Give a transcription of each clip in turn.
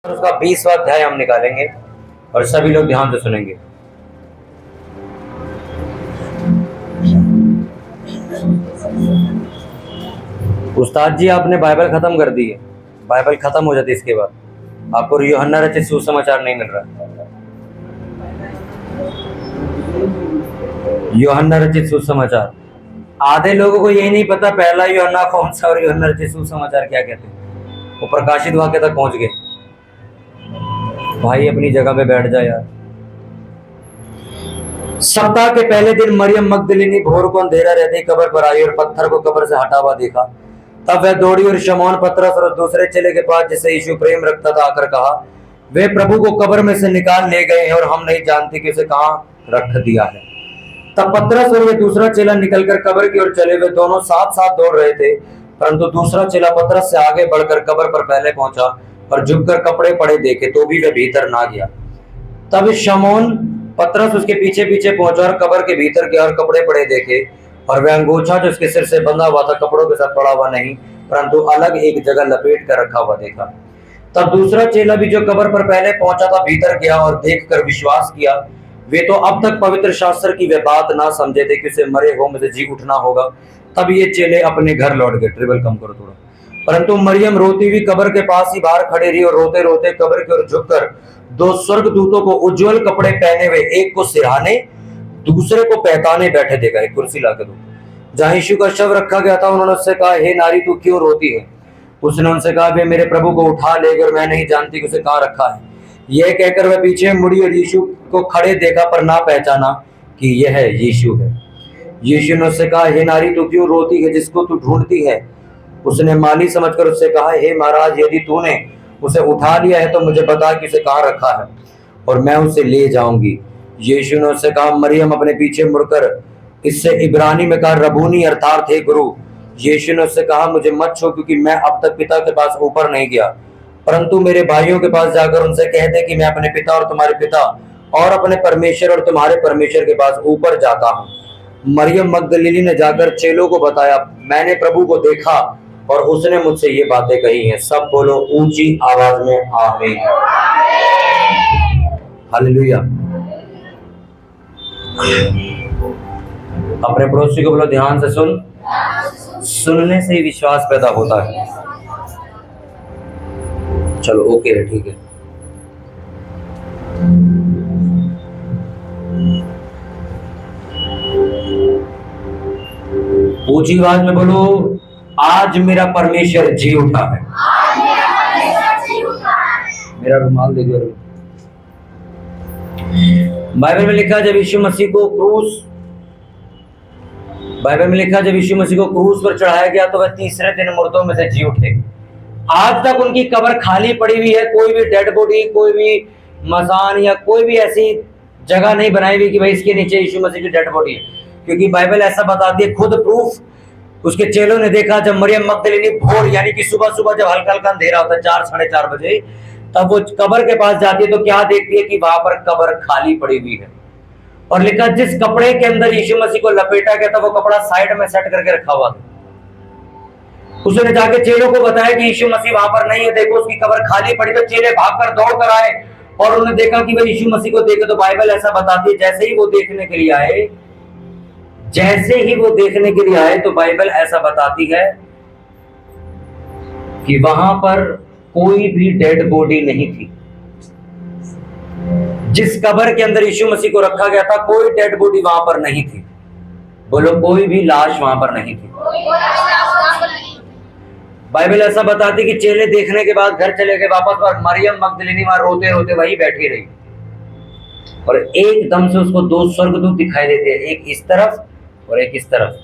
और उसका 20वां अध्याय हम निकालेंगे और सभी लोग ध्यान से सुनेंगे। उस्ताद जी, आपने बाइबल खत्म कर दी है। बाइबल खत्म हो जाती है, इसके बाद आपको यूहन्ना रचित सुसमाचार नहीं मिल रहा। यूहन्ना रचित सुसमाचार, आधे लोगों को यही नहीं पता पहला यूहन्ना कौन सा और यूहन्ना रचित सुसमाचार क्या कहते हैं। वो प्रकाशित वाक्य तक पहुंच गए। भाई अपनी जगह पे बैठ जा यार। सप्ताह के पहले दिन मरियम मगदलिनी भोर को अंधेरा रहते कब्र पर आई और पत्थर को कब्र से हटा हुआ देखा। तब वह दौड़ी और शमौन पतरस और दूसरे चेले के पास जिसे यीशु प्रेम रखता था आकर कहा, वे प्रभु को कब्र में से निकाल ले गए हैं और हम नहीं जानते कि उसे कहां रख दिया है। तब पतरस और ये दूसरा चेला निकलकर कब्र की ओर चले। वे दोनों साथ साथ दौड़ रहे थे, परंतु दूसरा चेला पतरस से आगे बढ़कर कब्र पर पहले पहुंचा और झुककर कपड़े पड़े देखे तो भी वह भीतर ना गया। तब शमौन पतरस उसके पीछे पीछे पहुंचा और कब्र के भीतर गया और कपड़े पड़े देखे, और वह अंगोछा जो उसके सिर से बंधा हुआ था कपड़ों के साथ पड़ा हुआ नहीं, परंतु अलग एक जगह लपेट कर रखा हुआ देखा। तब दूसरा चेला भी जो कब्र पर पहले पहुंचा था भीतर गया और देखकर विश्वास किया। वे तो अब तक पवित्र शास्त्र की वे बात ना समझे थे कि उसे मरे हुओं में से जी उठना होगा। तब ये चेले अपने घर लौट गए। ट्रिबल कम करो थोड़ा। परंतु मरियम रोती हुई कब्र के पास ही बाहर खड़ी रही और रोते रोते कब्र की ओर झुककर दो स्वर्गदूतों को उज्जवल कपड़े पहने हुए, एक को सिरहाने दूसरे को पहचाने बैठे देखा। एक कुर्सी लाके दो। जहां यीशु का शव रखा गया था उन्होंने उससे कहा, हे नारी, तू क्यों रोती है? उसने उनसे कहा, वे मेरे प्रभु को उठा ले गए और मैं नहीं जानती कि उसे कहां रखा है। यह कहकर वह पीछे मुड़ी और यीशु को खड़े देखा, पर ना पहचाना कि यह यीशु है। यीशु ने उससे कहा, हे नारी, तू क्यों रोती है? जिसको तू ढूंढती है? उसने माली समझकर उससे कहा, हे महाराज, यदि तूने उसे उठा लिया है तो मुझे बता कि उसे कहां रखा है और मैं उसे ले जाऊंगी। यीशु ने उससे कहा, मरियम। अपने पीछे मुड़कर इससे इब्रानी में कहा, रबूनी, अर्थात हे गुरु। यीशु ने उससे कहा, मुझे मत छू, क्योंकि मैं अब तक पिता के पास ऊपर नहीं गया, परंतु मेरे भाइयों के पास जाकर उनसे कह दे कि मैं अपने पिता और तुम्हारे पिता और अपने परमेश्वर और तुम्हारे परमेश्वर के पास ऊपर जाता हूँ। मरियम मगदलिनी ने जाकर चेलों को बताया, मैंने प्रभु को देखा और उसने मुझसे ये बातें कही हैं। सब बोलो ऊंची आवाज में आमीन। हालेलुया। अपने पड़ोसी को बोलो, ध्यान से सुन। सुनने से ही विश्वास पैदा होता है। चलो ओके है, ठीक है। ऊंची आवाज में बोलो, आज मेरा परमेश्वर जी उठा है। मेरा रुमाल दे दो। बाइबल में लिखा, जब यीशु मसीह को क्रूस पर चढ़ाया गया तो वह तीसरे दिन मुर्दों में से जी उठे। आज तक उनकी कब्र खाली पड़ी हुई है। कोई भी डेड बॉडी, कोई भी मसान या कोई भी ऐसी जगह नहीं बनाई हुई कि भाई इसके नीचे यीशु मसीह की डेड बॉडी है, क्योंकि बाइबल ऐसा बताती है, खुद प्रूफ उसके चेलों ने देखा। जब मरियम मगदलिनी भोर यानी कि सुबह सुबह जब हल्का हल्का अंधेरा होता है 4 साढ़े 4 बजे, तब वो कब्र के पास जाती है तो क्या देखती है कि वहां पर कब्र खाली पड़ी हुई है। और लिखा, जिस कपड़े के अंदर यीशु मसीह को लपेटा गया था वो कपड़ा साइड में सेट करके रखा हुआ था। उसने जाके चेलों को बताया कि यीशु मसीह वहां पर नहीं है, देखो उसकी कब्र खाली पड़ी। तो चेले भागकर दौड़ कर आए और उन्होंने देखा कि वह यीशु मसीह को देखे। तो बाइबल ऐसा बताती है, जैसे ही वो देखने के लिए आए तो बाइबल ऐसा बताती है कि वहां पर कोई भी डेड बॉडी नहीं थी। जिस कब्र के अंदर यीशु मसीह को रखा गया था कोई डेड बॉडी वहां पर नहीं थी। बोलो, कोई भी लाश वहां पर नहीं थी। बाइबल ऐसा बताती कि चेले देखने के बाद घर चले गए वापस, और मरियम मगदलिनी वहां रोते रोते वहीं बैठी रही। और एकदम से उसको 2 स्वर्गदूत दिखाई देते हैं, एक इस तरफ और एक इस तरफ।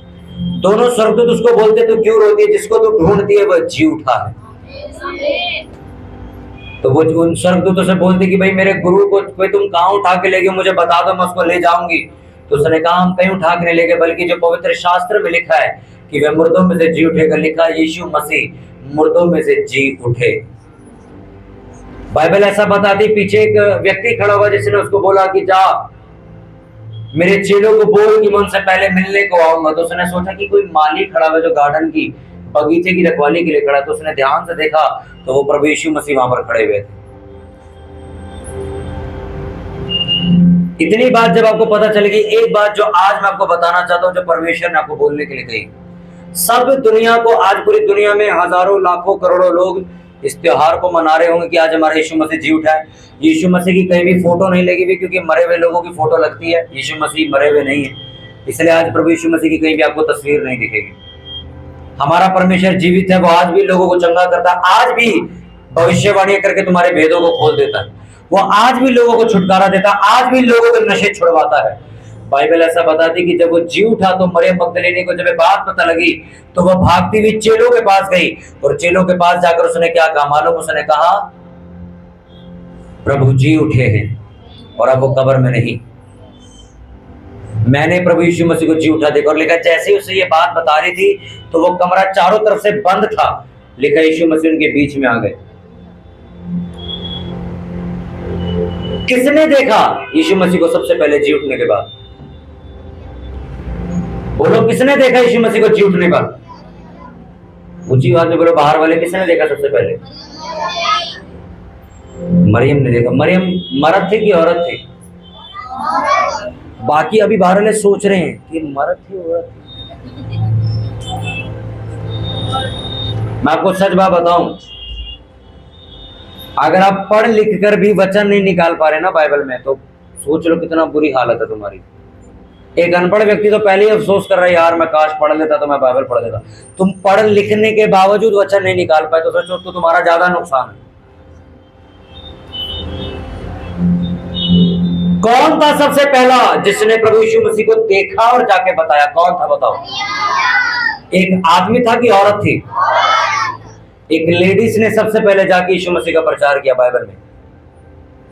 दोनों स्वर्गदूत उसको बोलते, तू क्यों रोती है? जिसको तू ढूंढती है वह जी उठा है। तो वो उन स्वर्गदूतों से बोलती कि भाई मेरे गुरु को कोई तुम कहां उठा के ले गए, मुझे बता दो, मैं उसको ले जाऊंगी। तो उसने कहा, हम कहीं उठा के नहीं ले गए, बल्कि जो पवित्र शास्त्र में लिखा है कि वह मुर्दों में से जी उठेगा। लिखा, यीशु मसीह मुर्दों में से जी उठे। बाइबल ऐसा बताती, पीछे एक व्यक्ति खड़ा हुआ जिसने उसको बोला कि जा मेरे चेलों को बोल कि मैं उनसे पहले मिलने को आऊंगा। तो उसने सोचा कि कोई माली खड़ा हुआ जो गार्डन की बगीचे की रखवाली के लिए खड़ा। तो उसने ध्यान से देखा तो वो प्रभु यीशु मसीह वहां पर खड़े हुए थे। इतनी बात जब आपको पता चलेगी, एक बात जो आज मैं आपको बताना चाहता हूं, जो परमेश्वर ने आपको बोलने के लिए कही। सब दुनिया को, आज पूरी दुनिया में हजारों लाखों करोड़ों लोग इस त्योहार को मना रहे होंगे कि आज हमारा यीशु मसीह जी उठा है। यीशु मसीह की कहीं भी फोटो नहीं लगी हुई, क्योंकि मरे हुए लोगों की फोटो लगती है, यीशु मसीह मरे हुए नहीं है, इसलिए आज प्रभु यीशु मसीह की कहीं भी आपको तस्वीर नहीं दिखेगी। हमारा परमेश्वर जीवित है, वो आज भी लोगों को चंगा करता है, आज भी भविष्यवाणी करके तुम्हारे भेदों को खोल देता है, वो आज भी लोगों को छुटकारा देता है, आज भी लोगों के नशे छुड़वाता है। बाइबल ऐसा बताती कि जब वो जी उठा तो मरियम मगदलीनी को जब ये बात पता लगी तो वह भागती हुई चेलों के पास गई, और चेलों के पास जाकर उसने क्या कहा मालूम? उसने कहा प्रभु जी उठे हैं और अब वो कब्र में नहीं। मैंने प्रभु यीशु मसीह को जी उठा देखा। और लिखा जैसे ही उसे ये बात बता रही थी तो वो कमरा चारों तरफ से बंद था, लिखा यीशु मसीह उनके बीच में आ गए। किसने देखा यीशु मसीह को सबसे पहले जी उठने के बाद? बोलो, किसने देखा यीशु मसीह को जी उठने का? ऊंची आवाज में बोलो, बाहर वाले किसने देखा सबसे पहले? मरियम ने देखा। मरियम मर्द थी कि औरत थी? बाकी अभी बाहर वाले सोच रहे हैं कि मर्द थी औरत थी। मैं आपको सच बात बताऊं, अगर आप पढ़ लिख कर भी वचन नहीं निकाल पा रहे ना बाइबल में, तो सोच लो कितना बुरी हालत है तुम्हारी। एक अनपढ़ व्यक्ति तो पहले ही अफसोस कर रहा है, यार मैं काश पढ़ लेता तो मैं बाइबल पढ़ लेता। तुम पढ़ लिखने के बावजूद वचन नहीं निकाल पाए तो सोचो तो तुम्हारा ज्यादा नुकसान है। कौन था सबसे पहला जिसने प्रभु यीशु मसीह को देखा और जाके बताया? कौन था बताओ? एक आदमी था कि औरत थी? एक लेडीज ने सबसे पहले जाके यीशु मसीह का प्रचार किया बाइबल में।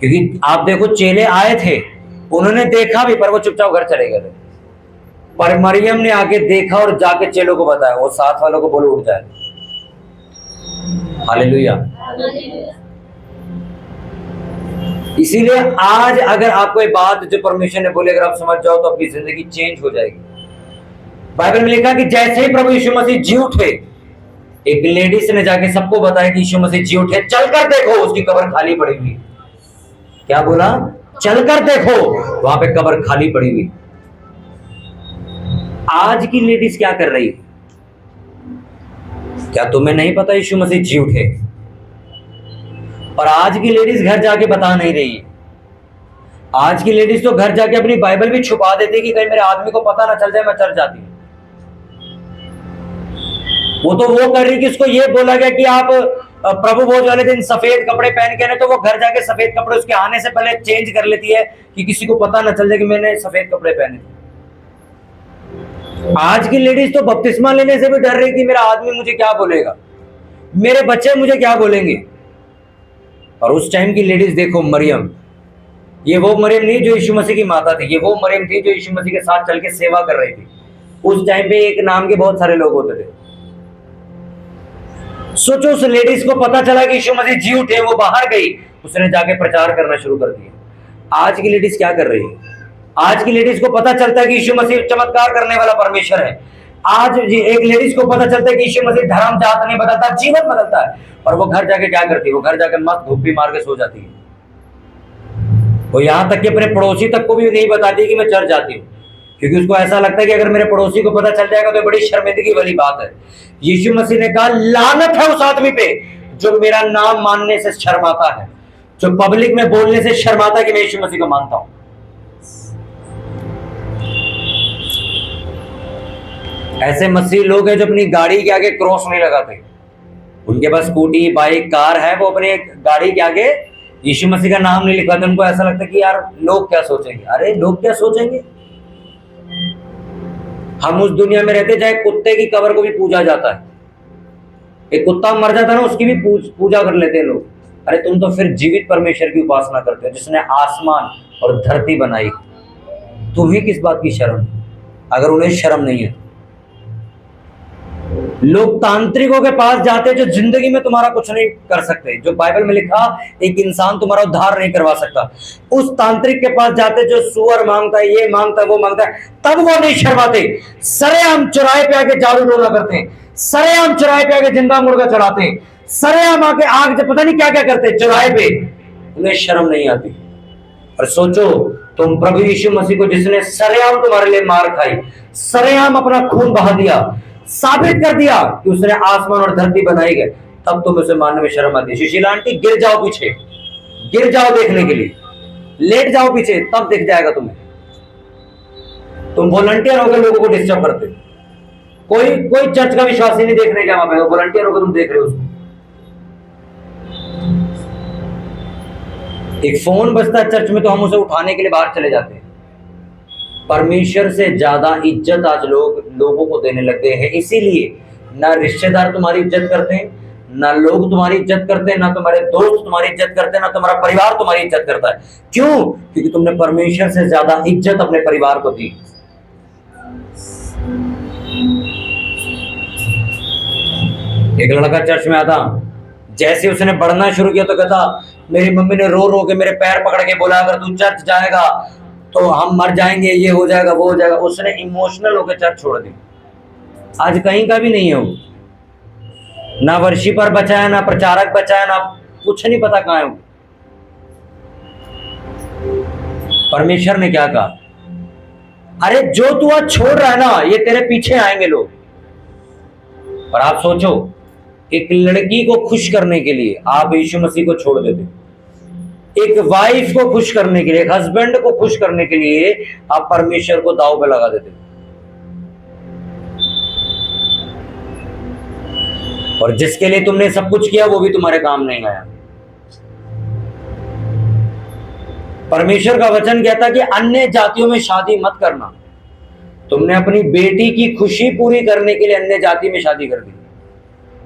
क्योंकि आप देखो, चेले आए थे, उन्होंने देखा भी, पर वो चुपचाप घर चले गए थे। पर मरियम ने आके देखा और जाके चेलों को बताया, वो साथ वालों को बोलो उठ जाए। हालेलुया। इसीलिए आज अगर आपको ये बात जो परमेश्वर ने बोली अगर आप समझ जाओ तो आपकी जिंदगी चेंज हो जाएगी। बाइबल में लिखा कि जैसे ही प्रभु यीशु मसीह जी उठे, एक लेडीज ने जाके सबको बताया कि यीशु मसीह जी उठे, चलकर देखो उसकी कब्र खाली पड़ी हुई। क्या बोला? चलकर देखो, वहां पे कब्र खाली पड़ी हुई। आज की लेडीज क्या कर रही है? क्या तुम्हें नहीं पता यीशु मसीह जी उठे? और आज की लेडीज घर जाके बता नहीं रही है। आज की लेडीज तो घर जाके अपनी बाइबल भी छुपा देती है कि कहीं मेरे आदमी को पता ना चल जाए मैं चर्च जाती हूं। वो तो वो कर रही कि उसको ये बोला गया कि आप प्रभु भोज वाले दिन सफेद कपड़े पहन के आने, तो वो घर जाके सफेद कपड़े उसके आने से पहले चेंज कर लेती है कि किसी को पता ना चल जाए कि मैंने सफेद कपड़े पहने थे। आज की लेडीज तो बपतिस्मा लेने से भी डर रही कि मेरा आदमी मुझे क्या बोलेगा, मेरे बच्चे मुझे क्या बोलेंगे। और उस टाइम की लेडीज देखो, मरियम, ये वो मरियम नहीं जो यीशु मसीह की माता थी, ये वो मरियम थी जो यीशु मसीह के साथ चल के सेवा कर रही थी। उस टाइम पे एक नाम के बहुत सारे लोग होते थे। सोचो, उस लेडीज को पता चला कि यीशु मसीह जी उठे, वो बाहर गई, उसने जाके प्रचार करना शुरू कर दिया। आज की लेडीज क्या कर रही है? आज की लेडीज को पता चलता है कि यीशु मसीह चमत्कार करने वाला परमेश्वर है। आज एक लेडीज को पता चलता है कि यीशु मसीह धर्म जात नहीं बदलता, जीवन बदलता है। और वो घर जाके क्या करती है? वो घर जाके मस्त धूपी मार के सो जाती है। वो यहां तक कि अपने पड़ोसी तक को भी नहीं बताती कि मैं चर्च जाती हूँ, क्योंकि उसको ऐसा लगता है कि अगर मेरे पड़ोसी को पता चल जाएगा तो बड़ी शर्मिंदगी वाली बात है। यीशु मसीह ने कहा, लानत है उस आदमी पे जो मेरा नाम मानने से शर्माता है, जो पब्लिक में बोलने से शर्माता है कि मैं यीशु मसीह को मानता हूं। ऐसे मसीह लोग हैं जो अपनी गाड़ी के आगे क्रॉस नहीं लगाते। उनके पास स्कूटी, बाइक, कार है, वो अपने गाड़ी के आगे यीशु मसीह का नाम नहीं लिखवाते। उनको ऐसा लगता है कि यार लोग क्या सोचेंगे। अरे लोग क्या सोचेंगे? हम उस दुनिया में रहते जहाँ कुत्ते की कब्र को भी पूजा जाता है। एक कुत्ता मर जाता है ना, उसकी भी पूजा कर लेते हैं लोग। अरे तुम तो फिर जीवित परमेश्वर की उपासना करते हो जिसने आसमान और धरती बनाई। तुम्हें किस बात की शर्म, अगर उन्हें शर्म नहीं है? लोग तांत्रिकों के पास जाते जो जिंदगी में तुम्हारा कुछ नहीं कर सकते। जो बाइबल में लिखा, एक इंसान तुम्हारा उद्धार नहीं करवा सकता। उस तांत्रिक के पास जाते जो सुअर मांगता है, ये मांगता है, वो मांगता है, तब वो नहीं शर्माते। सरेआम चौराहे पे आके जादू टोना करते हैं, सरेआम चौराहे पे आके जिंदा मुर्गा चढ़ाते हैं, सरेआम आके आग से पता नहीं क्या क्या करते हैं चौराहे पे। उन्हें शर्म नहीं आती। और सोचो, तुम प्रभु यीशु मसीह को, जिसने सरेआम तुम्हारे लिए मार खाई, सरेआम अपना खून बहा दिया, साबित कर दिया कि उसने आसमान और धरती बनाई गए, तब तुम उसे मानने में शर्म आती है। सुशीला आंटी, गिर जाओ पीछे, गिर जाओ देखने के लिए, लेट जाओ पीछे, तब दिख जाएगा तुम्हें। तुम वॉलंटियर होकर लोगों को डिस्टर्ब करते हो। कोई चर्च का विश्वासी नहीं देखने का, वहां वॉलंटियर होकर तुम देख रहे हो उसको। एक फोन बजता है चर्च में तो हम उसे उठाने के लिए बाहर चले जाते हैं। परमेश्वर से ज्यादा इज्जत आज लोगों को देने लग गए हैं। इसीलिए ना रिश्तेदार तुम्हारी इज्जत करते हैं, ना लोग तुम्हारी इज्जत करते हैं, ना तुम्हारे दोस्त तुम्हारी इज्जत करते हैं, ना तुम्हारा परिवार तुम्हारी इज्जत करता है। क्यों? क्योंकि तुमने परमेश्वर से ज्यादा इज्जत अपने परिवार को दी। एक लड़का चर्च में आता, जैसे उसने बढ़ना शुरू किया तो कहता, मेरी मम्मी ने रो रो के मेरे पैर पकड़ के बोला, अगर तू चर्च जाएगा तो हम मर जाएंगे, ये हो जाएगा, वो हो जाएगा। उसने इमोशनल होकर चर्च छोड़ दी। आज कहीं का भी नहीं है वो, ना वर्शिपर बचा है, ना प्रचारक बचा है, ना कुछ नहीं पता कहां है वो। परमेश्वर ने क्या कहा? अरे जो तू आज छोड़ रहा है ना, ये तेरे पीछे आएंगे लोग। पर आप सोचो, एक लड़की को खुश करने के लिए आप यीशु मसीह को छोड़ देते, एक वाइफ को खुश करने के लिए, एक हस्बैंड को खुश करने के लिए आप परमेश्वर को दांव पे लगा देते। और जिसके लिए तुमने सब कुछ किया वो भी तुम्हारे काम नहीं आया। परमेश्वर का वचन कहता कि अन्य जातियों में शादी मत करना। तुमने अपनी बेटी की खुशी पूरी करने के लिए अन्य जाति में शादी कर दी,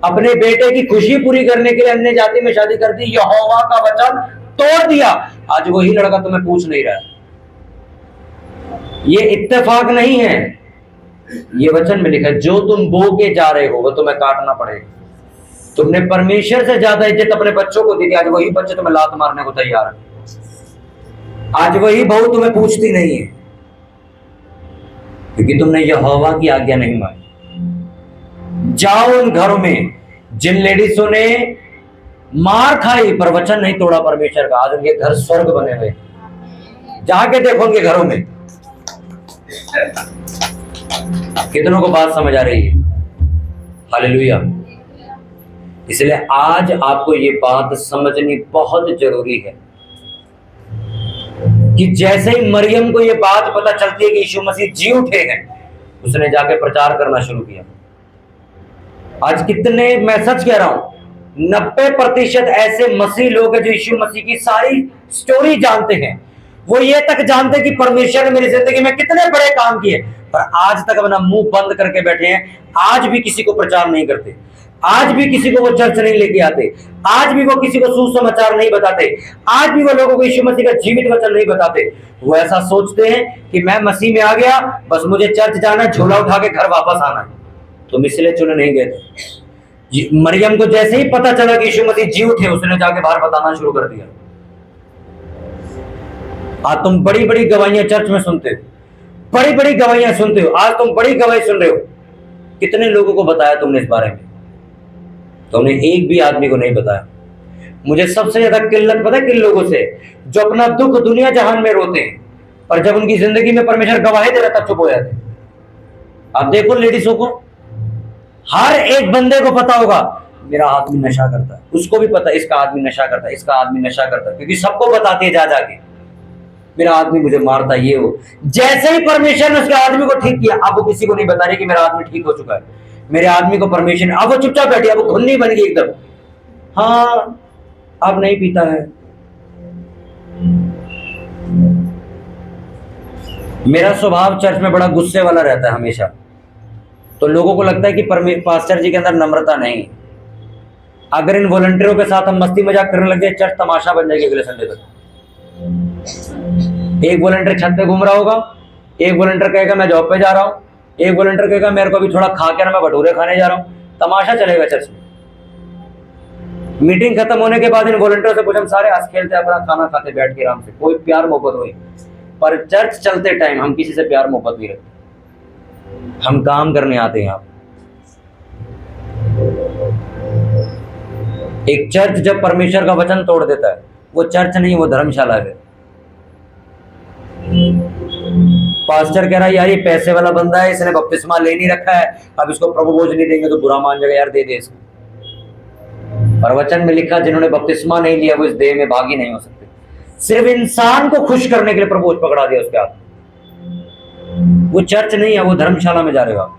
अपने बेटे की खुशी पूरी करने के लिए अन्य जाति में शादी कर दी, यहोवा का वचन तोड़ दिया। आज वही लड़का तुम्हें पूछ नहीं रहा। ये इत्तेफाक नहीं है, ये वचन में लिखा है, जो तुम बो के जा रहे हो वो तुम्हें काटना पड़ेगा। तुमने परमेश्वर से ज्यादा इज्जत अपने बच्चों को दी थी, आज वही बच्चे तुम्हें लात मारने को तैयार है। आज वही बहू तुम्हें पूछती नहीं है, क्योंकि तुमने यहोवा की आज्ञा नहीं मानी। जाओ उन घरों में जिन लेडीजों ने मार खाई पर वचन नहीं तोड़ा परमेश्वर का, आज उनके घर स्वर्ग बने हुए। जाके देखो उनके घरों में। कितनों को बात समझ आ रही है? हालेलुया। इसलिए आज आपको ये बात समझनी बहुत जरूरी है कि जैसे ही मरियम को ये बात पता चलती है कि यीशु मसीह जी उठे हैं, उसने जाके प्रचार करना शुरू किया। आज कितने, मैं सच कह रहा हूं, 90% ऐसे मसीह लोग हैं जो यीशु मसीह की सारी स्टोरी जानते हैं। वो ये तक जानते कि परमेश्वर ने मेरी जिंदगी में कितने बड़े काम किए, पर आज तक अपना मुंह बंद करके बैठे हैं। आज भी किसी को प्रचार नहीं करते, आज भी किसी को वो चर्च नहीं लेके आते, आज भी वो किसी को सुसमाचार नहीं बताते, आज भी वो लोगों को यीशु मसीह का जीवित वचन नहीं बताते। वो ऐसा सोचते हैं कि मैं मसीह में आ गया, बस मुझे चर्च जाना है, झोला उठा के घर वापस आना है। तुम इसलिए चुने नहीं गए थे। मरियम को जैसे ही पता चला कि यीशु मसीह जी उठे, उसने जाके बाहर बताना शुरू कर दिया। आज तुम बड़ी बड़ी गवाहियां चर्च में सुनते हो, बड़ी बड़ी गवाहियां सुनते हो। आज तुम बड़ी गवाही सुन रहे हो, कितने लोगों को बताया तुमने इस बारे में? तुमने एक भी आदमी को नहीं बताया। मुझे सबसे ज्यादा किल्लत पता है किन लोगों से? जो अपना दुख दुनिया जहान में रोते हैं, पर जब उनकी जिंदगी में परमेश्वर गवाही दे रहा तब चुप हो जाते। आप देखो लेडीजों को, हर एक बंदे को पता होगा मेरा आदमी नशा करता है, उसको भी पता इसका आदमी नशा करता है, इसका आदमी नशा करता है, क्योंकि सबको बताती है जा जाके मेरा आदमी मुझे मारता है, ये हो। जैसे ही परमेश्वर ने उसके आदमी को ठीक किया, अब वो किसी को नहीं बता रही कि मेरा आदमी ठीक हो चुका है, मेरे आदमी को परमेश्वर ने, अब वो चुपचाप बैठी, अब वो घुन्नी बन गई एकदम। हाँ, अब नहीं पीता है। मेरा स्वभाव चर्च में बड़ा गुस्से वाला रहता है हमेशा, तो लोगों को लगता है कि पास्टर जी के अंदर नम्रता नहीं। अगर इन वॉलंटियरों के साथ हम मस्ती मजाक करने लग जाए, चर्च तमाशा बन जाएगी अगले संडे तक। एक वॉलंटियर छत पे घूम रहा होगा, एक वॉलंटियर कहेगा मैं जॉब पे जा रहा हूँ, एक वॉलंटियर कहेगा मेरे को अभी थोड़ा खा के ना मैं भटूरे खाने जा रहा हूँ। तमाशा चलेगा चर्च में। मीटिंग खत्म होने के बाद इन वॉलंटियर से कुछ हम सारे हंस खेलते अपना खाना खाते बैठ के आराम से, कोई प्यार मोहब्बत हुई। पर चर्च चलते टाइम हम किसी से प्यार मोहब्बत नहीं रखते, हम काम करने आते हैं। एक चर्च जब परमेश्वर का वचन तोड़ देता है, वो चर्च नहीं, वो धर्मशाला है। पास्टर कह रहा है यार ये पैसे वाला बंदा है, इसने बपतिस्मा ले नहीं रखा है, अब इसको प्रभु बोझ नहीं देंगे तो बुरा मान जाएगा, यार दे दे इसको। पर वचन में लिखा जिन्होंने बपतिस्मा नहीं लिया वो इस देह में भागी नहीं हो सकते। सिर्फ इंसान को खुश करने के लिए प्रभु पकड़ा दिया उसके हाथ। वो चर्च नहीं है, वो धर्मशाला में जा रहे हो आप।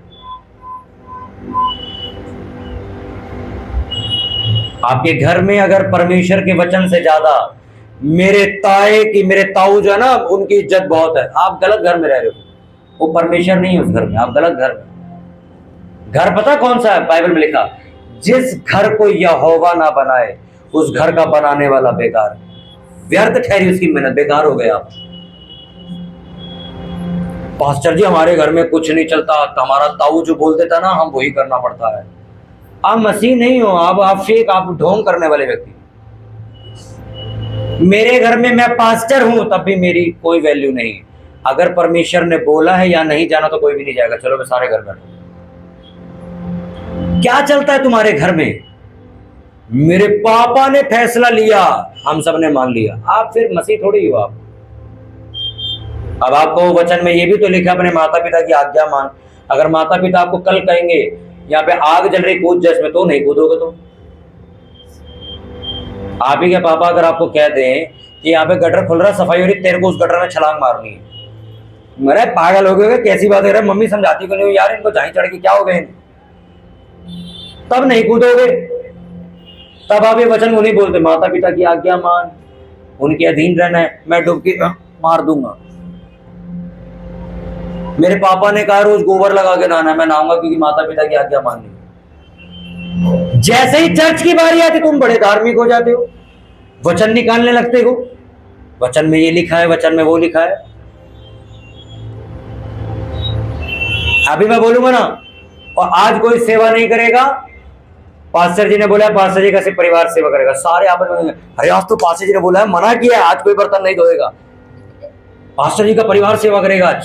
आपके घर में अगर परमेश्वर के वचन से ज्यादा मेरे ताए की, मेरे ताऊ जो है ना उनकी इज्जत बहुत है, आप गलत घर में रह रहे हो। वो परमेश्वर नहीं है उस घर में, आप गलत घर में। घर पता कौन सा है? बाइबल में लिखा जिस घर को यहोवा ना बनाए उस घर का बनाने वाला बेकार, व्यर्थ ठहरी उसकी मेहनत, बेकार हो गया आप। पास्टर जी हमारे घर में कुछ नहीं चलता, हमारा ताऊ जो बोल देता ना हम वही करना पड़ता है। आप मसीह नहीं हो, आप फेक, आप ढोंग करने वाले व्यक्ति। मेरे घर में मैं पास्टर हूं तब भी मेरी कोई वैल्यू नहीं है। अगर परमेश्वर ने बोला है या नहीं जाना तो कोई भी नहीं जाएगा। चलो मैं सारे घर बैठो। क्या चलता है तुम्हारे घर में? मेरे पापा ने फैसला लिया, हम सब ने मान लिया। आप फिर मसीह थोड़ी हो आप। अब आपको वचन में ये भी तो लिखा अपने माता पिता की आज्ञा मान। अगर माता पिता आपको कल कहेंगे यहाँ पे आग जल रही कूद जा इसमें, तो नहीं कूदोगे। तो आप ही के पापा अगर आपको कह दें कि यहाँ पे गटर खुल रहा, सफाई हो रही, तेरे को उस गटर में छलांग मारनी है, मेरे पागल हो गए, कैसी बात है? मम्मी समझाती क्यों नहीं यार, इनको झाई चढ़ के क्या हो गए? तब नहीं कूदोगे। तब आप ये वचन को नहीं बोलते, माता पिता की आज्ञा मान, उनके अधीन रहना है, मैं डुबकी मार दूंगा। मेरे पापा ने कहा रोज गोबर लगा के नहाना, मैं नहाऊंगा क्योंकि माता पिता की आज्ञा माननी। जैसे ही चर्च की बारी आती तुम बड़े धार्मिक हो जाते हो, वचन निकालने लगते हो, वचन में ये लिखा है, वचन में वो लिखा है। अभी मैं बोलूंगा ना, और आज कोई सेवा नहीं करेगा, पास्टर जी ने बोला है, पास्टर जी का सिर्फ परिवार सेवा करेगा, सारे आपस में अरे आज तो पास्टर जी ने बोला है, मना किया है, आज कोई बर्तन नहीं धोएगा, पास्टर जी का परिवार सेवा करेगा।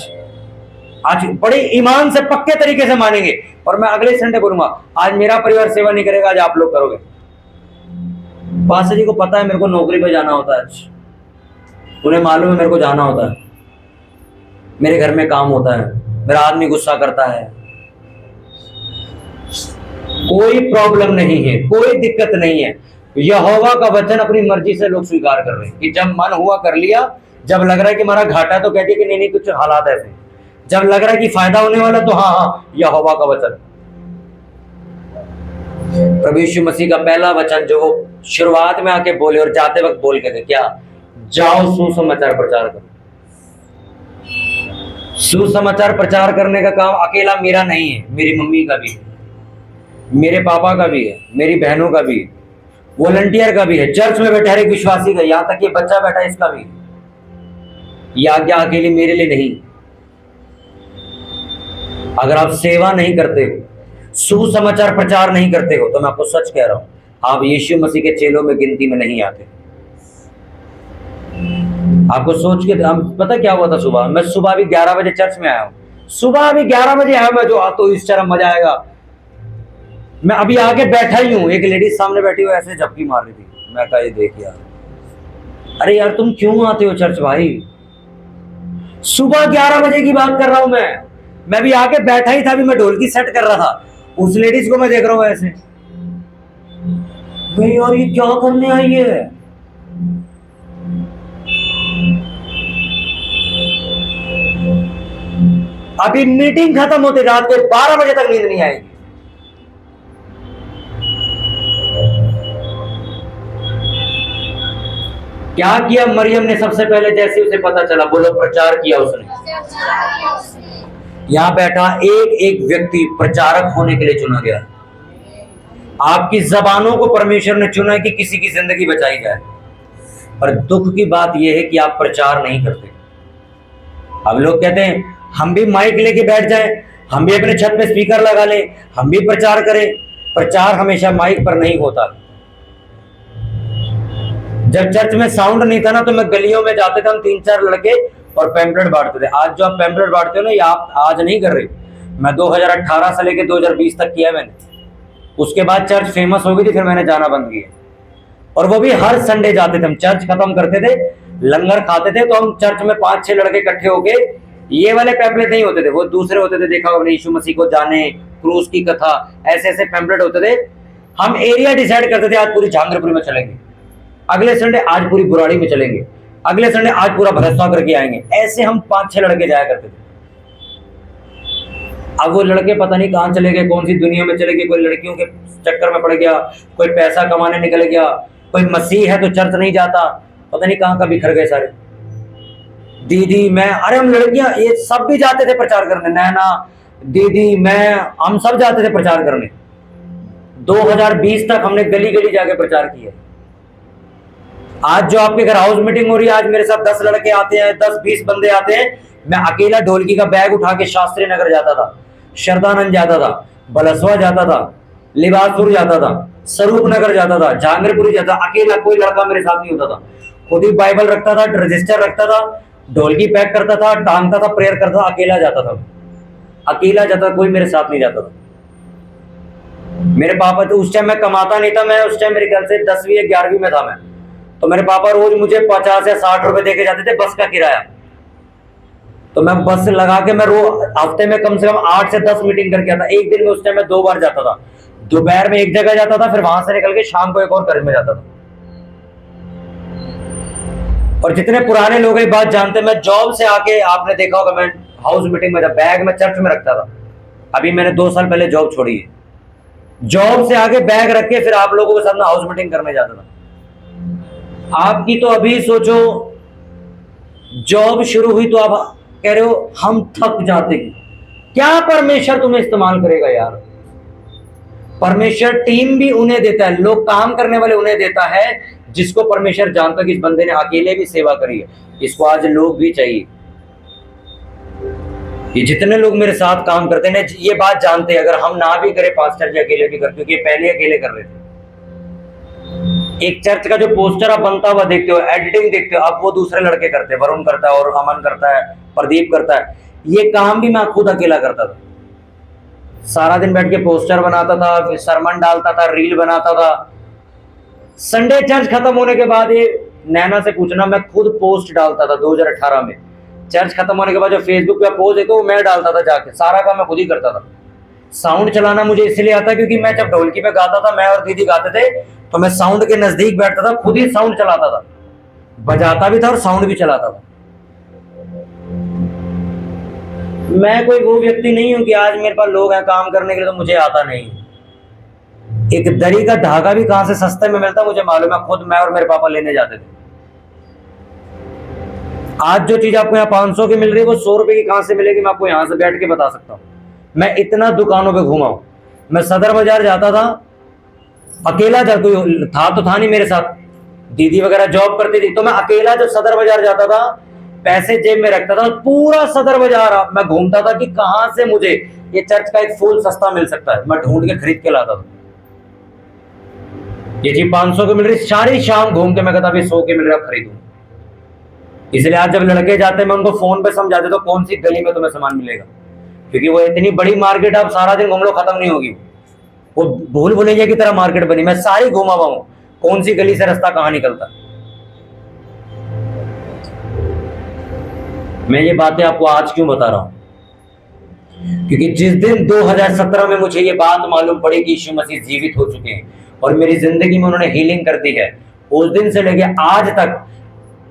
आज बड़े ईमान से पक्के तरीके से मानेंगे। और मैं अगले संडे बोलूंगा आज मेरा परिवार सेवा नहीं करेगा, आज आप लोग करोगे। पास्टर जी को पता है मेरे को नौकरी पे जाना होता है, आज उन्हें मालूम है मेरे को जाना होता है, मेरे घर में काम होता है, मेरा आदमी गुस्सा करता है। कोई प्रॉब्लम नहीं है, कोई दिक्कत नहीं है। यहोवा का वचन अपनी मर्जी से लोग स्वीकार कर रहे हैं कि जब मन हुआ कर लिया, जब लग रहा है कि हमारा घाटा तो कहती है कि नहीं नहीं कुछ हालात ऐसे, जब लग रहा है कि फायदा होने वाला तो हाँ हाँ यहोवा का वचन। प्रभु यीशु मसीह का पहला वचन जो वो शुरुआत में आके बोले और जाते वक्त बोल के थे, क्या? जाओ सुसमाचार प्रचार करो। सुसमाचार प्रचार करने का काम अकेला मेरा नहीं है, मेरी मम्मी का भी है, मेरे पापा का भी है, मेरी बहनों का भी है, वॉलंटियर का भी है, चर्च में बैठा हर एक विश्वासी का, यहाँ तक ये बच्चा बैठा है इसका भी। ये आज्ञा अकेली मेरे लिए नहीं। अगर आप सेवा नहीं करते हो, सुसमाचार प्रचार नहीं करते हो, तो मैं आपको सच कह रहा हूं, आप यीशु मसीह के चेलों में गिनती में नहीं आते। आपको सोच के पता क्या हुआ था? सुबह मैं सुबह भी 11 बजे चर्च में आया हूं, सुबह भी 11 बजे आया मैं, जो तो इस तरह मजा आएगा। मैं अभी आके बैठा ही हूं, एक लेडीज सामने बैठी हुई ऐसे झपकी मार रही थी। मैं कहा ये देख यार, अरे यार तुम क्यों आते हो चर्च भाई? सुबह 11 बजे की बात कर रहा हूं मैं भी आके बैठा ही था, अभी मैं ढोलकी सेट कर रहा था, उस लेडीज को मैं देख रहा हूं ऐसे, भाई यार ये क्या करने आई है? अभी मीटिंग खत्म होते रात के 12 बजे तक नींद नहीं आएगी। क्या किया मरियम ने? सबसे पहले जैसे उसे पता चला, बोलो प्रचार किया उसने। यहां बैठा एक एक व्यक्ति प्रचारक होने के लिए चुना गया। आपकी जबानों को परमेश्वर ने चुना है कि किसी की जिंदगी बचाई जाए। पर दुख की बात यह है कि आप प्रचार नहीं करते। अब लोग कहते हैं हम भी माइक लेके बैठ जाएं, हम भी अपने छत पे स्पीकर लगा लें, हम भी प्रचार करें। प्रचार हमेशा माइक पर नहीं होता। जब चर्च में साउंड नहीं था ना, तो मैं गलियों में जाते थे, हम 3-4 लड़के और पैम्पलेट बांटते थे। आज जो आप पैम्पलेट बांटते हो ना, ये आप आज नहीं कर रहे, मैं 2018 से लेके 2020 तक किया मैंने। उसके बाद चर्च फेमस हो गई थी, फिर मैंने जाना बंद किया। और वो भी हर संडे जाते थे हम, चर्च खत्म करते थे, लंगर खाते थे तो हम चर्च में 5-6 लड़के इकट्ठे होके, ये वाले पैम्पलेट नहीं होते थे, वो दूसरे होते थे, देखा हमने, यीशु मसीह को जाने, क्रूस की कथा, ऐसे ऐसे पैम्पलेट होते थे। हम एरिया डिसाइड करते थे, आज पूरी झांगरपुरी में चलेंगे, अगले संडे आज पूरी बुराड़ी में चलेंगे, अगले संडे आज पूरा भरतवा करके आएंगे। ऐसे हम 5-6 लड़के जाया करते थे। अब वो लड़के पता नहीं कहां चले गए, कौन सी दुनिया में चले गए, कोई लड़कियों के चक्कर में पड़ गया, कोई पैसा कमाने निकल गया, कोई मसीह है तो चर्च नहीं जाता, पता नहीं कहां का बिखर गए सारे। दीदी मैं, अरे हम लड़कियां ये सब भी जाते थे प्रचार करने, नैना दीदी मैं, हम सब जाते थे प्रचार करने। 2020 तक हमने गली गली जाके प्रचार किया। आज जो आपके घर हाउस मीटिंग हो रही है, आज मेरे साथ 10 लड़के आते हैं, 10-20 बंदे आते हैं, मैं अकेला ढोलकी का बैग उठा के शास्त्री नगर जाता था, शरदानंद जाता था, बलसवा जाता था, लिबासपुर जाता था, स्वरूप नगर जाता था, झांगरपुरी जाता, अकेला, कोई लड़का मेरे साथ नहीं होता था। खुद ही बाइबल रखता था, रजिस्टर रखता था, ढोलकी पैक करता था, टांगता था, प्रेयर करता था, अकेला जाता था, अकेला जाता, कोई मेरे साथ नहीं जाता था। मेरे पापा तो उस टाइम मैं कमाता नहीं था, मैं उस टाइम मेरे ख्याल से 10वीं या 11वीं में था मैं, तो मेरे पापा रोज मुझे 50 या 60 रुपए देके जाते थे बस का किराया। तो मैं बस लगा के मैं हफ्ते में कम से कम 8 से 10 मीटिंग करके आता। एक दिन में उस टाइम मैं 2 बार जाता था, दोपहर में एक जगह जाता था, फिर वहां से निकल के शाम को एक और घर में जाता था। और जितने पुराने लोग ये बात जानते हैं, मैं जॉब से आके, आपने देखा होगा मैं हाउस मीटिंग में था, बैग में चर्च में रखता था। अभी मैंने 2 साल पहले जॉब छोड़ी है, जॉब से आके बैग रख के फिर आप लोगों के साथ में हाउस मीटिंग करने जाता था। आपकी तो अभी सोचो, जॉब शुरू हुई तो आप कह रहे हो हम थक जाते हैं। क्या परमेश्वर तुम्हें इस्तेमाल करेगा यार? परमेश्वर टीम भी उन्हें देता है, लोग काम करने वाले उन्हें देता है जिसको परमेश्वर जानता है कि इस बंदे ने अकेले भी सेवा करी है, इसको आज लोग भी चाहिए। ये जितने लोग मेरे साथ काम करते हैं ये बात जानते हैं, अगर हम ना भी करें पास्टर जी अकेले भी करते, क्योंकि पहले अकेले कर रहे थे। एक चर्च का जो पोस्टर आप बनता हुआ देखते हो, एडिटिंग देखते हो, अब वो दूसरे लड़के करते हैं, वरुण करता है और अमन करता है, प्रदीप करता है। ये काम भी मैं खुद अकेला करता था, सारा दिन बैठ के पोस्टर बनाता था, फिर सरमन डालता था, रील बनाता था। संडे चर्च खत्म होने के बाद, ये नैना से पूछना, मैं खुद पोस्ट डालता था 2018 में। चर्च खत्म होने के बाद जो फेसबुक पे पोस्ट है तो मैं डालता था जाके, सारा काम मैं खुद ही करता था। साउंड चलाना मुझे इसलिए आता क्योंकि मैं जब ढोलकी पे गाता था, मैं और दीदी गाते थे, तो मैं साउंड के नजदीक बैठता था, खुद ही साउंड चलाता था, बजाता भी था और साउंड भी चलाता था। मैं कोई वो व्यक्ति नहीं हूं कि आज मेरे पास लोग हैं काम करने के लिए तो मुझे आता नहीं। एक दरी का धागा भी कहां से सस्ते में मिलता मुझे मालूम है, खुद मैं और मेरे पापा लेने जाते थे। आज जो चीज आपको यहाँ 500 की मिल रही है वो 100 रुपए की कहां से मिलेगी, मैं आपको यहां से बैठ के बता सकता हूँ। मैं इतना दुकानों पे घूमा हूं। मैं सदर बाजार जाता था अकेला, जब कोई था तो था नहीं मेरे साथ, दीदी वगैरह जॉब करती थी, तो मैं अकेला जब सदर बाजार जाता था, पैसे जेब में रखता था, पूरा सदर बाजार मैं घूमता था कि कहां से मुझे ये चर्च का एक फूल सस्ता मिल सकता है, मैं ढूंढ के खरीद के लाता था। ये चीज 500 की मिल रही, सारी शाम घूम के मैं कहता 100 की मिल रहा खरीदूं। इसलिए आज जब लड़के जाते हैं मैं उनको फोन पे समझा देता हूं कौन सी गली में तुम्हें सामान मिलेगा, क्योंकि वो इतनी बड़ी मार्केट, आप सारा दिन घूम लो खत्म नहीं होगी। वो भूल भुलैया की तरह मार्केट बनी, मैं सारी घुमा हुआ हूं, कौन सी गली से रास्ता कहां निकलता। मैं ये बातें आपको आज क्यों बता रहा हूं, क्योंकि जिस दिन 2017 में मुझे ये बात मालूम पड़ी कि यीशु मसीह जीवित हो चुके हैं और मेरी जिंदगी में उन्होंने हीलिंग कर दी है, उस दिन से लेके आज तक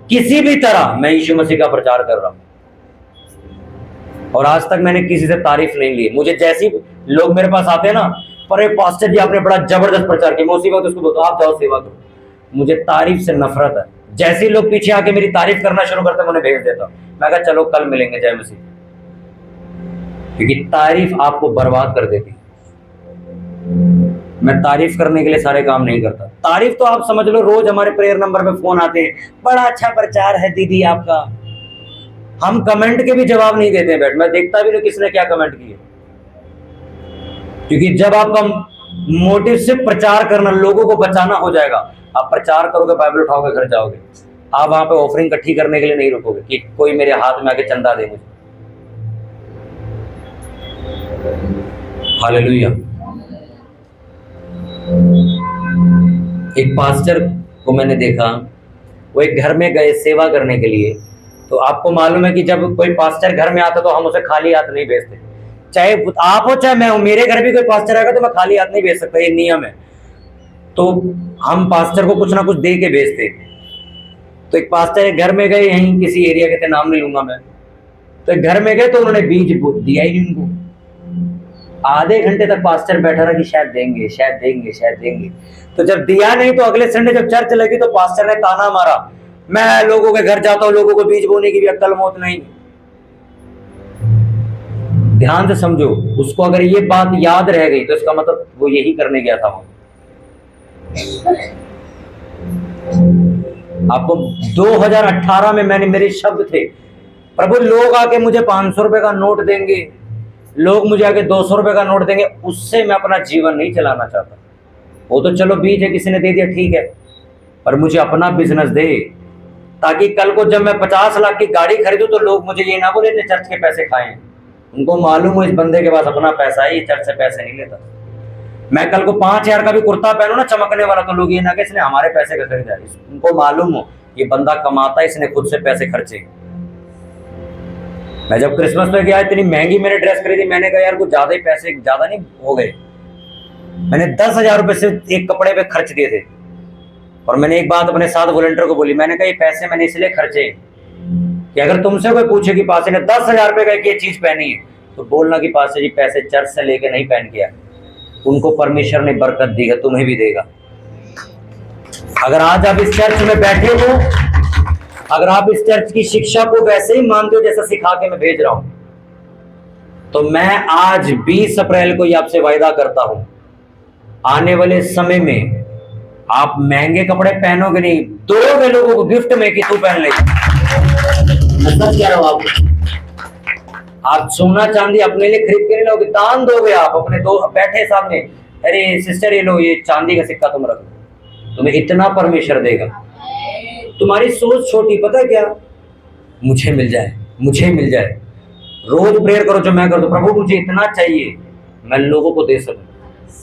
किसी भी तरह मैं यीशु मसीह का प्रचार कर रहा हूं, और आज तक मैंने किसी से तारीफ नहीं ली। मुझे जैसी लोग मेरे पास आते हैं ना, पर पास्टर जी आपने बड़ा जबरदस्त प्रचार किया, मैं उसी वक्त उसको बोलता हूं आप जाओ सेवा करो। मुझे तारीफ से नफरत है। जैसे लोग पीछे आके मेरी तारीफ करना शुरू करते हैं, मैं उन्हें भेज देता हूं, मैं कहा चलो कल मिलेंगे, जय मसीह। क्योंकि तारीफ आपको बर्बाद कर देती। मैं तारीफ करने के लिए सारे काम नहीं करता। तारीफ तो आप समझ लो, रोज हमारे प्रेयर नंबर पे फोन आते हैं, बड़ा अच्छा प्रचार है दीदी आपका। हम कमेंट के भी जवाब नहीं देते बैठ, मैं देखता भी नहीं किसने क्या कमेंट किए, क्योंकि जब आपका मोटिव से प्रचार करना, लोगों को बचाना हो जाएगा, आप प्रचार करोगे, बाइबल उठाओगे, घर जाओगे, आप वहां पे ऑफरिंग इकट्ठी करने के लिए नहीं रुकोगे कि कोई मेरे हाथ में आके चंदा दे मुझे। हालेलुया। एक पास्टर को मैंने देखा, वो एक घर में गए सेवा करने के लिए। तो आपको मालूम है कि जब कोई पास्टर घर में आता तो हम उसे खाली हाथ नहीं भेजते, चाहे आप हो चाहे मैं हूं। मेरे घर भी कोई पास्टर आएगा तो मैं खाली हाथ नहीं भेज सकता, ये नियम है। तो हम पास्टर को कुछ ना कुछ दे के भेजते। तो एक पास्टर एक घर में गए, यहीं किसी एरिया के थे, नाम नहीं लूंगा मैं। तो एक घर में गए तो उन्होंने बीज दिया ही नहीं उनको। आधे घंटे तक पास्टर बैठा रहा कि शायद देंगे शायद देंगे शायद देंगे। तो जब दिया नहीं तो अगले संडे जब चर्च लगी तो पास्टर ने ताना मारा, मैं लोगों के घर जाता हूं, लोगों को बीज बोने की भी अक्ल मौत नहीं। ध्यान से समझो, उसको अगर ये बात याद रह गई तो इसका मतलब वो यही करने गया था। आपको 2018 में मैंने, मेरे शब्द थे, प्रभु लोग आके मुझे 500 रुपए का नोट देंगे, लोग मुझे आके 200 रुपए का नोट देंगे, उससे मैं अपना जीवन नहीं चलाना चाहता। वो तो चलो बीज है, किसी ने दे दिया ठीक है, पर मुझे अपना बिजनेस दे, ताकि कल को जब मैं 50 लाख की गाड़ी खरीदूं तो लोग मुझे ये ना बोले इतने चर्च के पैसे खाए। उनको मालूम हो इस बंदे के पास अपना पैसा है, ये चर्च से पैसे नहीं लेता। मैं कल को 5,000 का भी कुर्ता पहनूं ना चमकने वाला, तो लोग ये ना कि इसने हमारे पैसे का खरीदा। उनको मालूम हो ये बंदा कमाता है, इसने खुद से पैसे खर्चे। मैं जब क्रिसमस पे गया, इतनी महंगी मैंने ड्रेस खरीदी, मैंने कहा यार कुछ ज्यादा ही पैसे, ज्यादा नहीं हो गए। मैंने 10,000 रुपए से एक कपड़े पे खर्च दिए थे। और मैंने एक बात अपने साथ वॉलंटियर को बोली, मैंने कहा ये पैसे मैंने इसलिए खर्चे कि अगर तुमसे कोई पूछे कि पासे ने 10,000 रुपए का ये चीज पहनी है, तो बोलना कि पासे जी पैसे चर्च से लेके नहीं पहन के आए, उनको परमेश्वर ने बरकत दी है, तुम्हें भी देगा। अगर आज आप इस चर्च में बैठे हो, अगर आप इस चर्च की शिक्षा को वैसे ही मानते हो जैसा सिखा के मैं भेज रहा हूं, तो मैं आज 20 अप्रैल को ये आपसे वायदा करता हूं, आने वाले समय में आप महंगे कपड़े पहनोगे नहीं, दोगे लोगों को गिफ्ट में कि तू पहन ले। सच कह रहा हूं आप सोना चांदी अपने लिए खरीद के नहीं लोगे, दान दोगे आप अपने दो बैठे सामने, अरे सिस्टर ये लो ये चांदी का सिक्का तुम रखो, तुम्हें इतना परमेश्वर देगा। तुम्हारी सोच छोटी, पता है क्या, मुझे मिल जाए मुझे मिल जाए। रोज प्रेयर करो जो मैं कर दूं, प्रभु मुझे इतना चाहिए मैं लोगों को दे सकूं।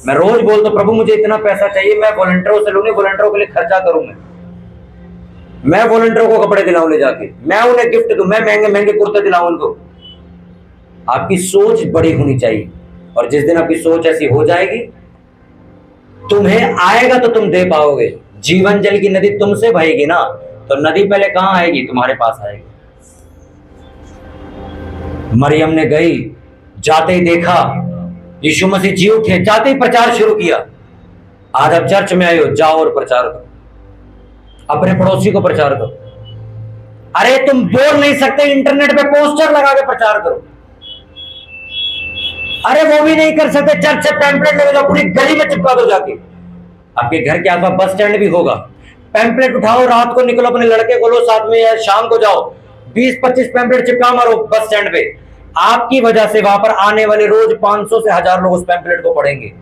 मैं रोज बोल दो प्रभु मुझे इतना पैसा चाहिए, मैं वॉलंटियरों से लूंगी, वॉलंटियरों के लिए खर्चा करूं, मैं वॉलंटियरों को कपड़े दिलाऊं ले जाके, मैं उन्हें गिफ्ट दूं, मैं महंगे महंगे कुर्ते दिलाऊं उनको। आपकी सोच बड़ी होनी चाहिए, और जिस दिन आपकी सोच ऐसी हो जाएगी, तुम्हें आएगा तो तुम दे पाओगे। जीवन जल की नदी तुमसे बहेगी ना, तो नदी पहले कहां आएगी, तुम्हारे पास आएगी। मरियम ने गई, जाते ही देखा यीशु मसीह जी उठे, जाते ही प्रचार शुरू किया। आज आप चर्च में आए हो, जाओ और प्रचार करो, अपने पड़ोसी को प्रचार करो। अरे तुम बोल नहीं सकते, इंटरनेट पे पोस्टर लगा के प्रचार करो। अरे वो भी नहीं कर सकते, चर्च से पैम्पलेट लेके जाओ, पूरी गली में चिपका दो जाके। आपके घर के आसपास बस स्टैंड भी होगा, पैम्पलेट उठाओ, रात को निकलो, अपने लड़के को लो साथ में, या शाम को जाओ, 20-25 पैम्पलेट चिपका मारो बस स्टैंड पे। आपकी वजह से वहां पर आने वाले रोज 500 से 1000 लोग उस पैम्पलेट को पढ़ेंगे,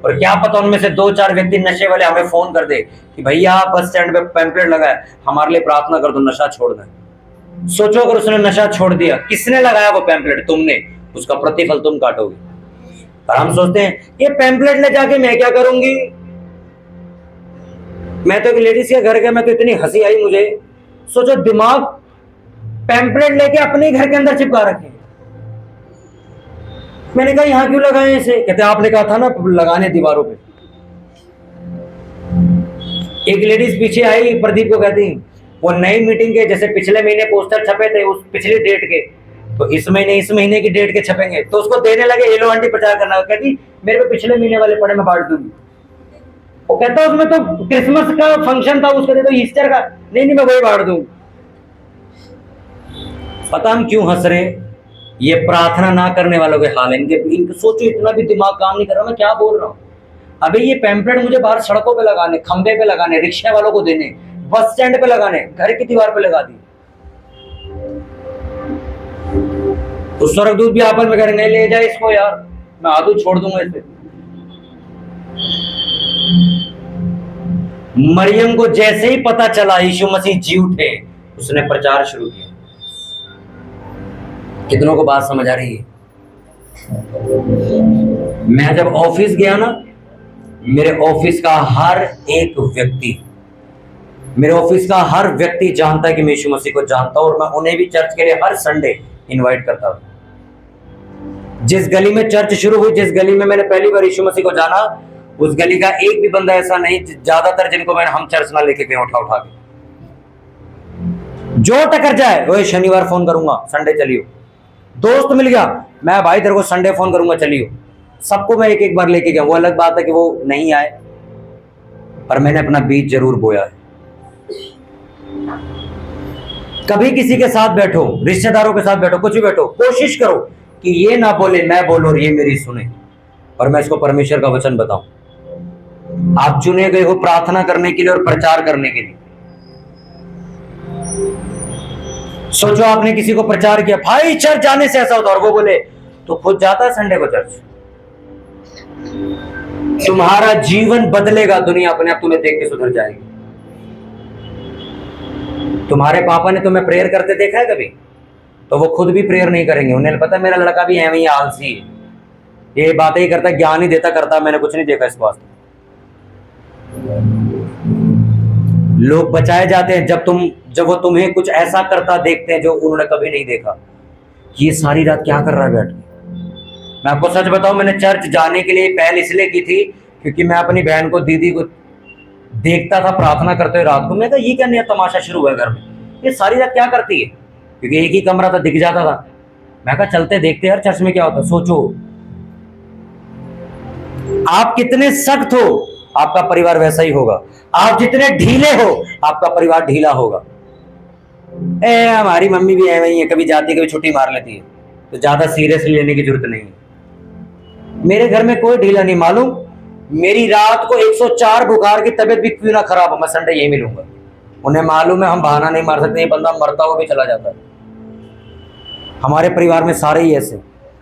और क्या पता उनमें से 2-4 व्यक्ति नशे वाले हमें फोन कर दे कि भैया आप बस स्टैंड पे पैम्पलेट लगाए, हमारे लिए प्रार्थना कर दो, नशा छोड़ दें। सोचो अगर उसने नशा छोड़ दिया, किसने लगाया वो पैम्पलेट, तुमने, उसका प्रतिफल तुम काटोगे। पर हम सोचते हैं ये पैम्पलेट ले जाके मैं क्या करूंगी। मैं तो एक लेडीज के घर गया, मैं तो इतनी हंसी आई मुझे, सोचो दिमाग, पैम्पलेट लेके अपने घर के अंदर चिपका रखे। मैंने कहा यहां क्यों लगाए ऐसे, कहते आपने कहा था ना लगाने दीवारों पे। एक लेडीज पीछे आई, प्रदीप को कहती वो नई मीटिंग के जैसे पिछले महीने पोस्टर छपे थे उस पिछली डेट के, तो इस महीने की डेट के छपेंगे, तो उसको देने लगे, ये लो आंटी प्रचार करना। कहती मेरे पे पिछले महीने वाले पड़े, मैं बांट दूंगी। वो कहता उसमें तो क्रिसमस का फंक्शन था, उसको दे दो ईस्टर का, नहीं मैं वही बांट दूंगी। पता हम क्यों हंस रहे हैं, ये प्रार्थना ना करने वालों के हाल है। इनके सोचो इतना भी दिमाग काम नहीं कर रहा, मैं क्या बोल रहा हूँ। अबे ये पैम्पलेट मुझे बाहर सड़कों पे लगाने, खंबे पे लगाने, रिक्शा वालों को देने, बस स्टैंड पे लगाने, घर की दीवार पे लगा दी। तो स्वर्गदूत भी आपस में कह रहे नहीं ले जाए इसको यार, मैं आदू छोड़ दूंगा इसे। मरियम को जैसे ही पता चला यीशु मसीह जी उठे, उसने प्रचार शुरू किया। कितनों को बात समझ आ रही है। मैं जब ऑफिस गया ना, मेरे ऑफिस का हर एक व्यक्ति मेरे ऑफिस का हर व्यक्ति जानता है कि मैं यीशु मसीह को जानता हूं, और मैं उन्हें भी चर्च के लिए हर संडे इनवाइट करता हूं। जिस गली में चर्च शुरू हुई, जिस गली में मैंने पहली बार यीशु मसीह को जाना, उस गली का एक भी बंदा ऐसा नहीं, ज्यादातर जिनको मैंने हम चर्च ना लेके गए उठा उठा के, जो टकर जाए वो शनिवार फोन करूंगा, संडे चलियो। दोस्त मिल गया, मैं भाई तेरे को संडे फोन करूंगा, चलियो। सबको मैं एक एक बार लेके गया। वो अलग बात है कि वो नहीं आए, पर मैंने अपना बीज जरूर बोया है। कभी किसी के साथ बैठो, रिश्तेदारों के साथ बैठो, कुछ भी बैठो, कोशिश करो कि ये ना बोले मैं बोलूं और ये मेरी सुने। और मैं इसको परमेश्वर का वचन बताऊं। आप चुने गए हो प्रार्थना करने के लिए और प्रचार करने के लिए। सोचो आपने किसी को प्रचार किया, भाई चर्च जाने से ऐसा होता, और वो बोले तो खुद जाता है संडे को चर्च। तुम्हारा जीवन बदलेगा, दुनिया अपने आप तुम्हें देख के सुधर जाएगी। तुम्हारे पापा ने तुम्हें प्रेयर करते देखा है कभी? तो वो खुद भी प्रेयर नहीं करेंगे। उन्हें पता मेरा लड़का भी है, वही आलसी है, ये बातें ही करता, ज्ञान ही देता करता, मैंने कुछ नहीं देखा इस वास्ते। लोग बचाए जाते हैं जब वो तुम्हें कुछ ऐसा करता देखते हैं जो उन्होंने कभी नहीं देखा, कि ये सारी रात क्या कर रहा है बैठ के। मैं आपको सच बताऊं, मैंने चर्च जाने के लिए पहल इसलिए की थी क्योंकि मैं अपनी बहन को, दीदी को देखता था प्रार्थना करते हुए रात को। मैं कहा ये क्या नया तमाशा शुरू हुआ घर में, ये सारी रात क्या करती है, क्योंकि एक ही कमरा था, दिख जाता था। मैं कहा चलते देखते यार चर्च में क्या होता। सोचो आप कितने सख्त हो, आपका परिवार वैसा ही होगा। आप जितने ढीले हो, आपका परिवार ढीला होगा। हमारी मम्मी भी ऐसी ही है, कभी जाती कभी छुट्टी मार लेती है, तो ज्यादा सीरियसली लेने की जरूरत नहीं है। मेरे घर में कोई ढीला नहीं। मालूम, मेरी रात को 104 बुखार की तबीयत भी क्यों ना खराब हो, मैं संडे यही मिलूंगा। उन्हें मालूम है हम बहाना नहीं मार सकते, ये बंदा मरता हुआ भी चला जाता है। हमारे परिवार में सारे ही ऐसे,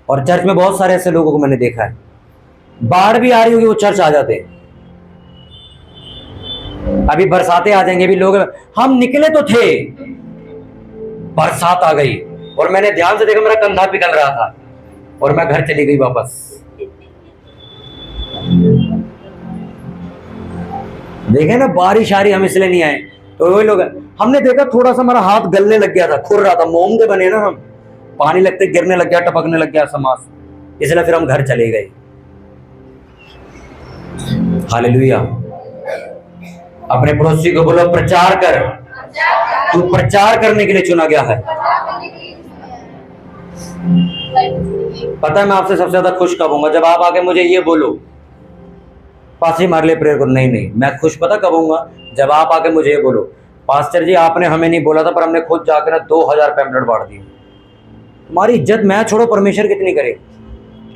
और चर्च में बहुत सारे ऐसे लोगों को मैंने देखा है, बाढ़ भी आ रही होगी वो चर्च आ जाते हैं। अभी बरसातें आ जाएंगे, अभी लोग, हम निकले तो थे, बरसात आ गई और मैंने ध्यान से देखा, मेरा कंधा पिघल रहा था और मैं घर चली गई वापस। देखे ना, बारिश आ रही, हम इसलिए नहीं आए। तो वही लोग, हमने देखा थोड़ा सा हमारा हाथ गलने लग गया था, खुर रहा था, मोम के बने ना हम, पानी लगते गिरने लग गया, टपकने लग गया समास, इसलिए फिर हम घर चले गए। हालेलुया। अपने पड़ोसी को बोलो प्रचार कर, तू प्रचार करने के लिए चुना गया है। पता है मैं आपसे सबसे ज्यादा खुश कब होऊंगा? जब आप आके मुझे ये बोलो पास ही हमारे लिए प्रेयर करो। नहीं, मैं खुश पता कब होऊंगा? जब आप आके मुझे ये बोलो पास्टर जी आपने हमें नहीं बोला था, पर हमने खुद जाकर ना 2000 पैम्पलेट बांट दिए। तुम्हारी इज्जत मैं छोड़ो, परमेश्वर कितनी करे।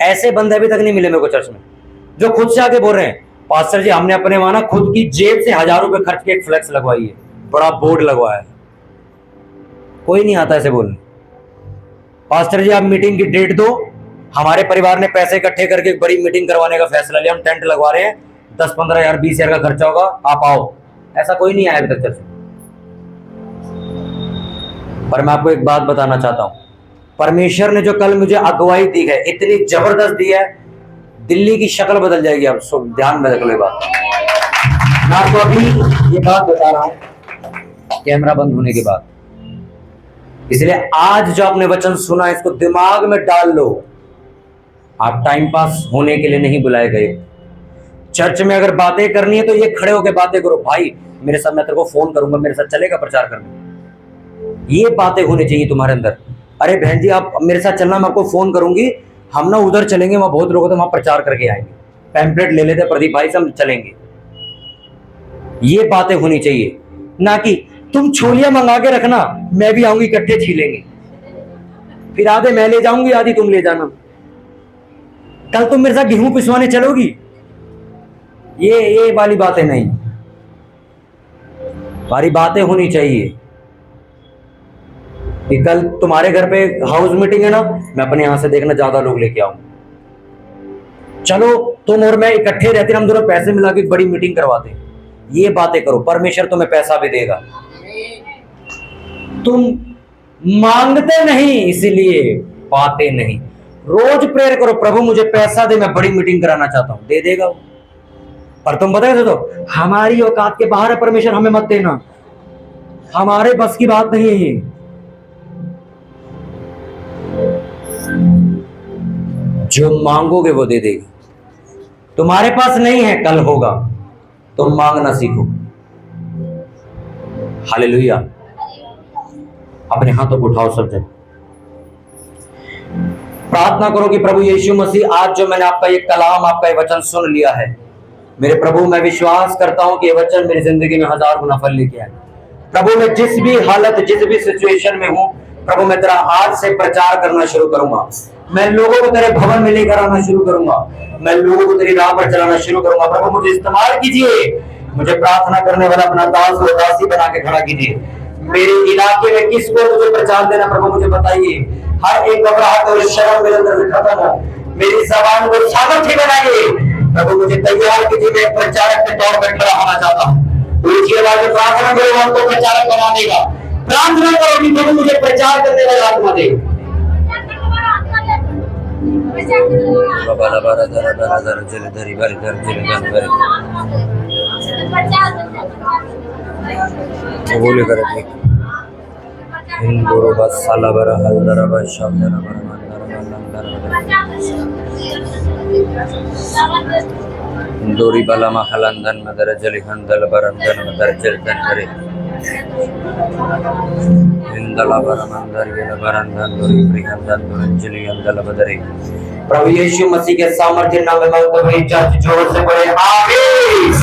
ऐसे बंदे अभी तक नहीं मिले मेरे को चर्च में जो खुद से आके बोल रहे हैं पास्टर जी हमने अपने वहां ना खुद की जेब से 1000 रुपए खर्च के एक फ्लेक्स लगवाई है, बड़ा बोर्ड लगवाया है। कोई नहीं आता ऐसे बोलने। पास्टर जी आप मीटिंग की डेट दो, हमारे परिवार ने पैसे इकट्ठे करके एक बड़ी मीटिंग करवाने का फैसला लिया, हम टेंट लगवा रहे हैं, 10-15 हजार 20 हजार का खर्चा होगा, आप आओ। ऐसा कोई नहीं आया अभी तक चर्च में। पर मैं आपको एक बात बताना चाहता हूं, परमेश्वर ने जो कल मुझे अगुवाई दी है, इतनी जबरदस्त दी है, दिल्ली की शक्ल बदल जाएगी। आप सब ध्यान में रख लो बात। मैं आपको अभी ये बात बता रहा हूं कैमरा बंद होने के बाद, इसलिए आज जो आपने वचन सुना इसको दिमाग में डाल लो। आप टाइम पास होने के लिए नहीं बुलाए गए। चर्च में अगर बातें करनी है तो ये खड़े होकर बातें करो, भाई मेरे साथ, मैं तेरे को फोन करूंगा, मेरे साथ चलेगा प्रचार करने। ये बातें होनी चाहिए तुम्हारे अंदर। अरे बहन जी आप मेरे साथ चलना, मैं आपको फोन करूंगी, हम ना उधर चलेंगे, वहां बहुत लोग होते हैं, वहां प्रचार करके आएंगे, पैम्पलेट ले लेते प्रदीप भाई से, हम चलेंगे। ये बातें होनी चाहिए, ना कि तुम छोलियां मंगा के रखना, मैं भी आऊंगी, इकट्ठे छीलेंगे, फिर आधे मैं ले जाऊंगी, आधी तुम ले जाना। कल तुम मेरे साथ गेहूं पिसवाने चलोगी, ये वाली बातें नहीं, सारी बातें होनी चाहिए कि कल तुम्हारे घर पे हाउस मीटिंग है ना, मैं अपने यहां से देखना ज्यादा लोग लेके आऊं, चलो तुम और मैं इकट्ठे रहते, हम दोनों पैसे मिला के बड़ी मीटिंग करवाते। ये बातें करो, परमेश्वर तुम्हें पैसा भी देगा। तुम मांगते नहीं इसलिए पाते नहीं। रोज प्रेयर करो, प्रभु मुझे पैसा दे, मैं बड़ी मीटिंग कराना चाहता हूं, दे देगा वो। पर तुम बताए तो हमारी औकात के बाहर है परमेश्वर, हमें मत देना, हमारे बस की बात नहीं है ये। जो मांगोगे वो दे देगी। तुम्हारे पास नहीं है, कल होगा, तुम मांगना सीखो। हालेलुया। अपने हाथों को उठाओ सब जन, प्रार्थना करो कि प्रभु यीशु मसीह, आज जो मैंने आपका ये कलाम, आपका ये वचन सुन लिया है, मेरे प्रभु मैं विश्वास करता हूं कि ये वचन मेरी जिंदगी में 1000 गुना फल लेके आए। प्रभु मैं जिस भी हालत, जिस भी सिचुएशन में हूं, प्रभु मैं तेरा आज से प्रचार करना शुरू करूंगा। मैं लोगों को तेरे भवन में लेकर आना शुरू करूंगा। मैं लोगों को तेरी राह पर चलाना शुरू करूंगा। प्रभु मुझे इस्तेमाल कीजिए। मुझे प्रार्थना करने वाला अपना दास और दासी बना के खड़ा कीजिए। मेरे इलाके में किसको मुझे प्रचार देना, प्रभु मुझे बताइए। हर एक घबराहट और शर्म मेरे अंदर से खत्म हो। मेरी जबान को सामर्थ्य बनाइए। प्रभु मुझे तैयार कीजिए। मैं एक प्रचारक के तौर पर खड़ा होना चाहता हूँ। ऊंची आवाज में प्रार्थना करो, हमको प्रचारक बना देगा। प्रार्थना करो कि प्रभु मुझे प्रचार करने वाला आत्मा दे। बोले कर हिंदू बस साला बरा हल्दरा बस शामदरा बरा दोरी बला महलंदन मदर जली हंदल बरंदन मदर जलदन करे हिंदला बरमंदर ये बरंदन दोरी प्रियंदन दोरंजली हंदल बदरे। प्रभु यीशु मसीह के सामर्थ्य नाम में मांगता हूं, चर्च जोर से पढ़े आमीन।